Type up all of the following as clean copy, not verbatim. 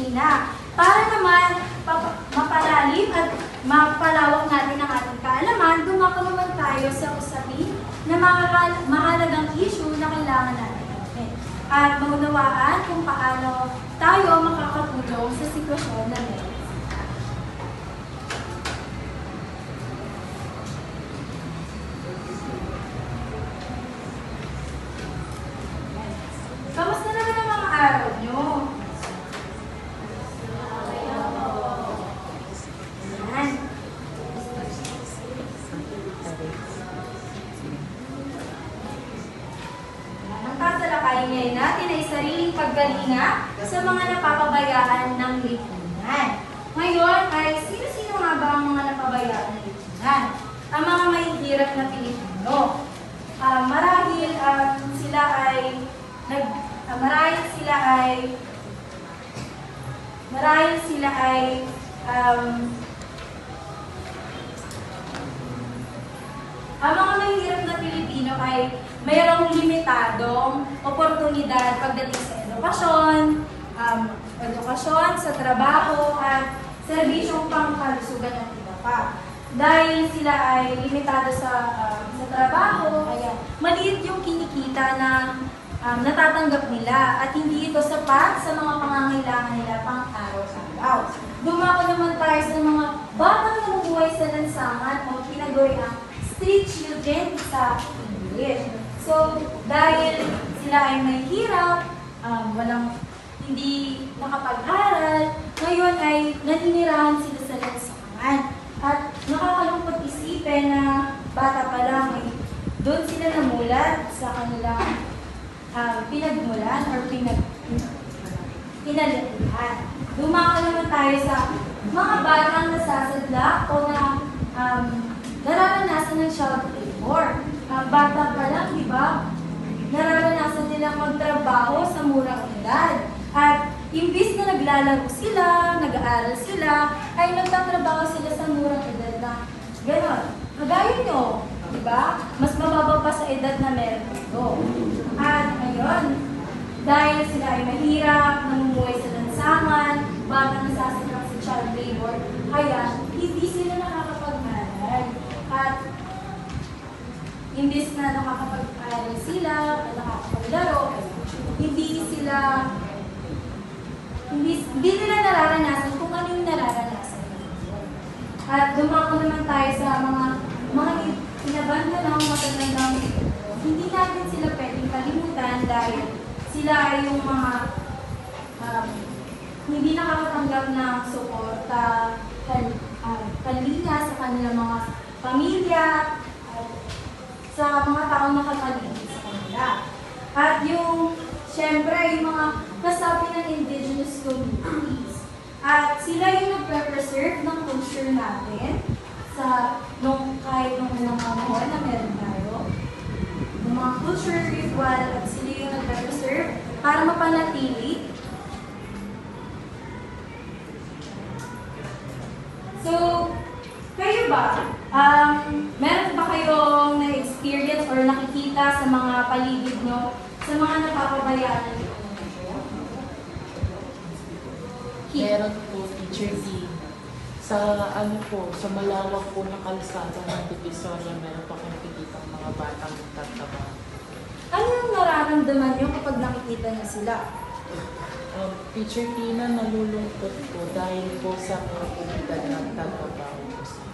disiplina. Para naman mapalalim at mapalawak natin ang ating kaalaman, dumako naman tayo sa usapin na mahalagang issue na kailangan natin at maunawaan kung paano tayo makakatulong sa sitwasyon na meron. Kamusta naman ang mga araw nyo? Ang tatalakayin ngayon natin ay sariling paggalinga sa mga napapabayaan ng lipunan. Ngayon ay sino-sino nga ba ang mga napabayaan ng lipunan? Ang mga mahihirap na Pilipino. Marahil sila ay ang mga mahihirap na Pilipino ay mayroong limitadong oportunidad pagdating sa edukasyon, sa trabaho, at serbisyong pangkalusugan at iba pa. Dahil sila ay limitado sa trabaho, kaya maliit yung kinikita na natatanggap nila at hindi ito sapat sa mga pangangailangan nila pang araw-araw. Dumako naman tayo sa mga batang namubuhay sa lansangan o tinaguriang street children sa English. So, dahil sila ay may hirap, hindi nakapag-aral, ngayon ay naninirahan sila sa lansangan. At nakakalungkot isipin na bata pa lang, doon sila namulat sa kanilang pinagmulan or pinalihan. Dumako naman tayo sa mga batang nasasadlak o na nararanasan ng child labor. Bata pa lang, di ba? Nararanasan nilang magtrabaho sa murang edad. At imbis na naglalaro sila, nag-aaral sila, ay nagtatrabaho sila sa murang edad na gano'n. Kagaya nyo, di ba? Mas mababa pa sa edad na meron ito. At ayun, dahil sila ay mahirap, namumuhay sa lansangan, batang nasasadlak sa child labor, kaya hindi sila nakakapag-aral. At imbis na nakakapag-aral sila, nakakapaglaro, hindi nila nararanasan kung ano yung nararanasan. At dumako naman tayo sa mga pinabanda ng matatandang hindi natin sila pwedeng kalimutan dahil sila ay yung mga hindi nakakatanggap ng suporta, kalinga sa kanilang mga pamilya, sa mga taong nakakaligid sa kanila. At syempre, yung mga kasabi ng indigenous communities. At sila yung nagpe-preserve ng culture natin kahit nung unang panahon na meron tayo. Yung mga culture ritual at sila yung nagpe-preserve para mapanatili. So, kayo ba? Meron ba kayong na-experience or nakikita sa mga paligid nyo, sa mga napapabayaan ng lipunan? Meron po, Teacher D. Sa malawak po na kalsada ng Divisoria, meron pa kong nakikita ang mga batang nagtatrabaho. Ano yung nararamdaman nyo kapag nakikita nyo sila? Teacher Tina, nalulungkot po dahil po sa mga komunidad na nagtatrabaho po sila.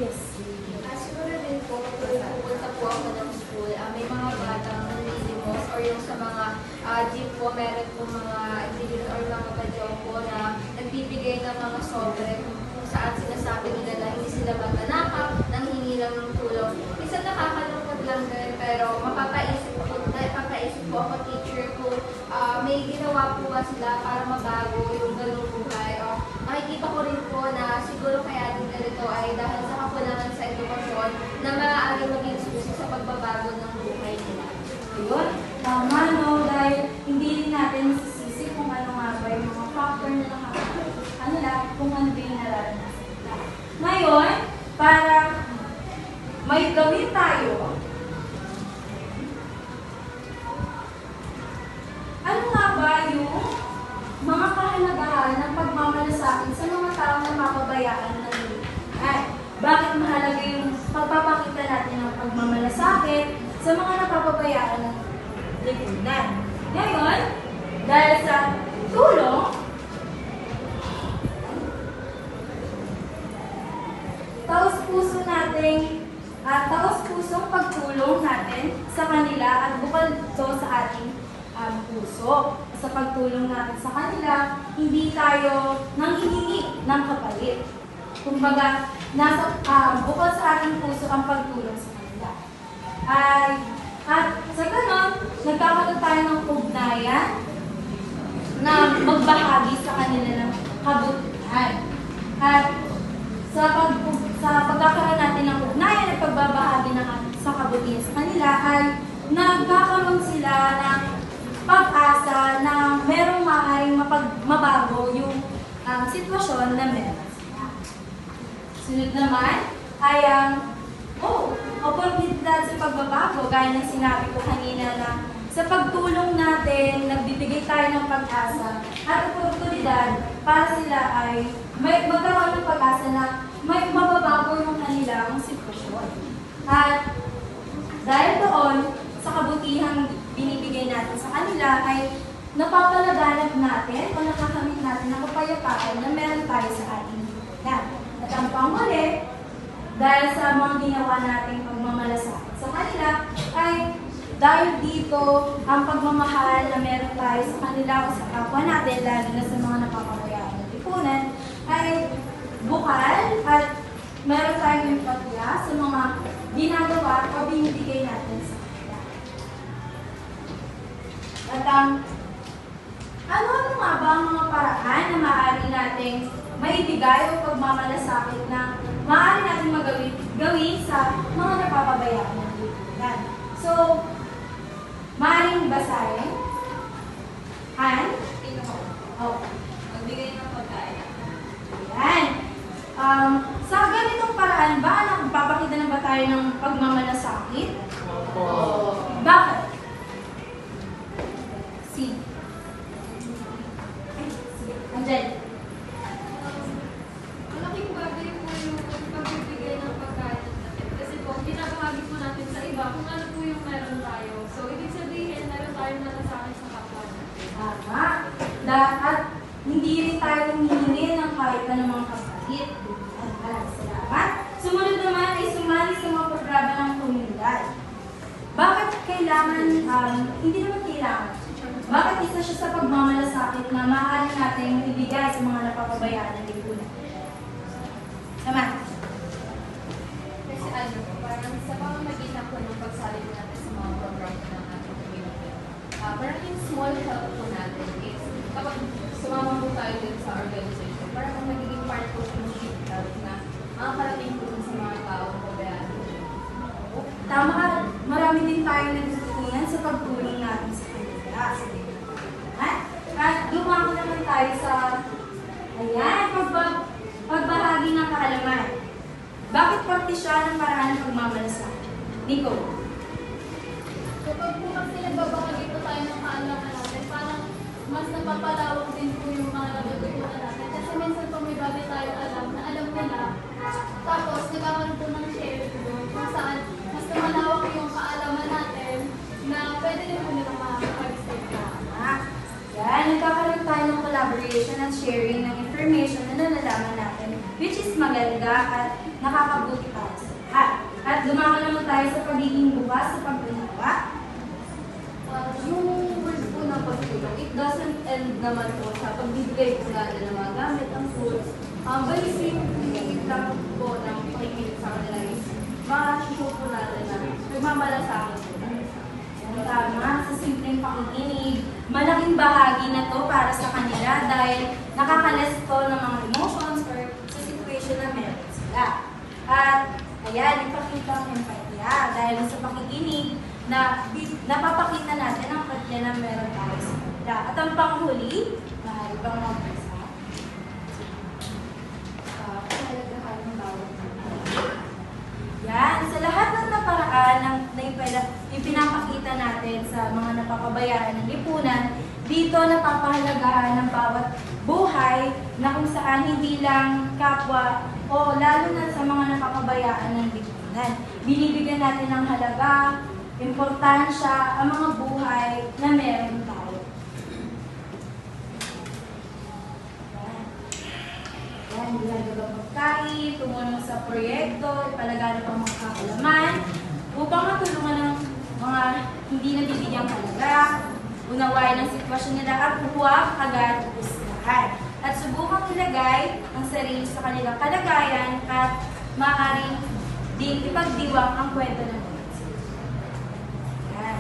Yes. Siguro din po, pupunta po ako ng school, may mga batang nalilimos or yung sa mga jeep po, meron po mga individual or mga badyaw po na nagbibigay ng mga sobre kung saan sinasabi nila na hindi sila magnanakaw, nanghingi lang ng tulong. Isa nakakalungkot lang din, pero mapapaisip po ako, teacher, kung may ginawa po ba sila para mabago yung ganung buhay. Nakikita ko rin po na siguro kaya din ganito ay dahil sa kakulangan sa edukasyon na maaari maging susi sa pagbabago ng buhay nila. Ayun, tama no, dahil hindi rin natin masisisi kung ano nga ba yung mga factor na kung ano ba yung nararanasan nila. Ngayon, para may gawin tayo, ano nga ba yung mga pagmamalasakit sa mga taong napapabayaan ng lipunan. Bakit mahalaga yung pagpapakita natin ng pagmamalasakit sa mga napapabayaan ng lipunan? Ngayon, dahil sa tulong, taos-pusong pagtulong natin sa kanila at bukod ito sa ating puso. Sa pagtulong natin sa kanila, hindi tayo nanghihingi ng kapalit. Kumbaga, bukod sa ating puso ang pagtulong sa kanila. At sa ganon, nagkakaroon tayo ng ugnayan na magbahagi sa kanila ng kabutihan. At sa pagkakaroon natin ng ugnayan at pagbabahagi sa kabutihan sa kanila ay nagkakaroon sila ng pag-asa na merong maaaring mabago yung sitwasyon na meron sila. Sunod naman ay oportunidad sa pagbabago, gaya ng sinabi ko kanina na sa pagtulong natin, nagbibigay tayo ng pag-asa at oportunidad para sila ay magkaroon ng pag-asa na may mababago yung kanilang sitwasyon. At dahil doon, sa kabutihang binibigay natin sa kanila ay napapalaganap natin o nakakamit natin ng kapayapaan na meron tayo sa ating lipunan. At ang panghuli, dahil sa mga ginawa nating pagmamalasakit sa kanila, ay dahil dito ang pagmamahal na meron tayo sa kanila o sa kapwa natin, lalo na sa mga napapabayaan ng lipunan, ay bukal at meron tayong empatya sa mga ginagawa o binibigay natin sa kanila. At ano nga ba ang mga paraan na maaari nating maibigay o pagmamalasakit na maaari natin gawin sa mga napapabayaan ng lipunan? So, maaaring basahin. Magbigay ng pagkain. Yan. Sa ganitong paraan ba, nagpapakita na ba tayo ng pagmamalasakit? Opo. Bakit? Angel. Malaking bagay po yung pagbibigay ng pagkain natin. Kasi po, binabahagi po natin sa iba kung ano po yung meron tayo. So, ibig sabihin, meron tayong malasakit sa kapwa natin. Tama. At hindi rin tayo humihingi ng kahit anumang kapalit. Maraming salamat. Sumunod naman ay sumali sa mga programa ng komunidad. Bakit kailangan, hindi naman kailangan, bakit isa siya sa pagmamalasakit na maaari natin ibigay sa mga napapabayaan ng lipunan? Sama. Kasi parang sa pamamagitan po ng pagsali po natin sa mga program po ng ating community, parang yung small help po natin is kapag sumama po tayo din sa organization, parang magiging part po ng sheet help na makakarating po sa mga taong pabayaan. Tama ka, marami din tayo natutunan sa pagtulong natin sa kanila. At lumako naman tayo sa pagbahagi ng kaalaman. Bakit parte siya ng paraan ng pagmamalasakit? Nico? Kapag po kasi nagbabahagi po tayo ng kaalaman natin, parang mas napapalawak din po yung mga natutunan natin. Kasi minsan po may bagay tayo alam na alam nila. Tapos nagkakaroon po ng share doon kung saan mas malawak yung kaalaman natin na pwede din po nilang makakapag-step na. Yan, nagkakaroon tayo ng collaboration at sharing ng information na nalalaman natin, which is maganda at nakakabuti para sa lahat. At lumako naman tayo sa pagiging bukas sa pagbunuwa. Yung word po ng pagtulong, it doesn't end naman po sa pagbibigay po natin ng mga gamit, ang tools. Very simply lang po ng pakikinig sa kanila is ma-show po natin na nagmamalasakit po natin. Tama, sa simpleng pakikinig, malaking bahagi na to para sa kanila dahil nakakalas to ng mga emotions or sa situation na meron sila. At ayan, ipakita ang empatya dahil sa pakikinig na napapakita natin ang empatya na meron tayo sa kanila. At ang panghuli, maaari bang magbasa? Pahalagahan ng bawat yan, sa lahat ng naparaan na ipinapakita natin sa mga napapabayaan ng lipunan, dito napapahalagahan ng bawat buhay buhay na kung saan hindi lang kapwa o lalo na sa mga nakakabayaan ng lipunan. Binibigyan natin ng halaga, importansya, ang mga buhay na meron tayo. Yan, ginagawa pagkain, tumulong sa proyekto, ipalaganap ang mga kakalaman, upang matulungan ng mga hindi nabibigyang halaga, unawain ang sitwasyon nila at huwag agad usahan. At subukang ilagay ang sarili sa kanilang kalagayan at maaaring ipagdiwang ang kwento ng mga sila. Yan.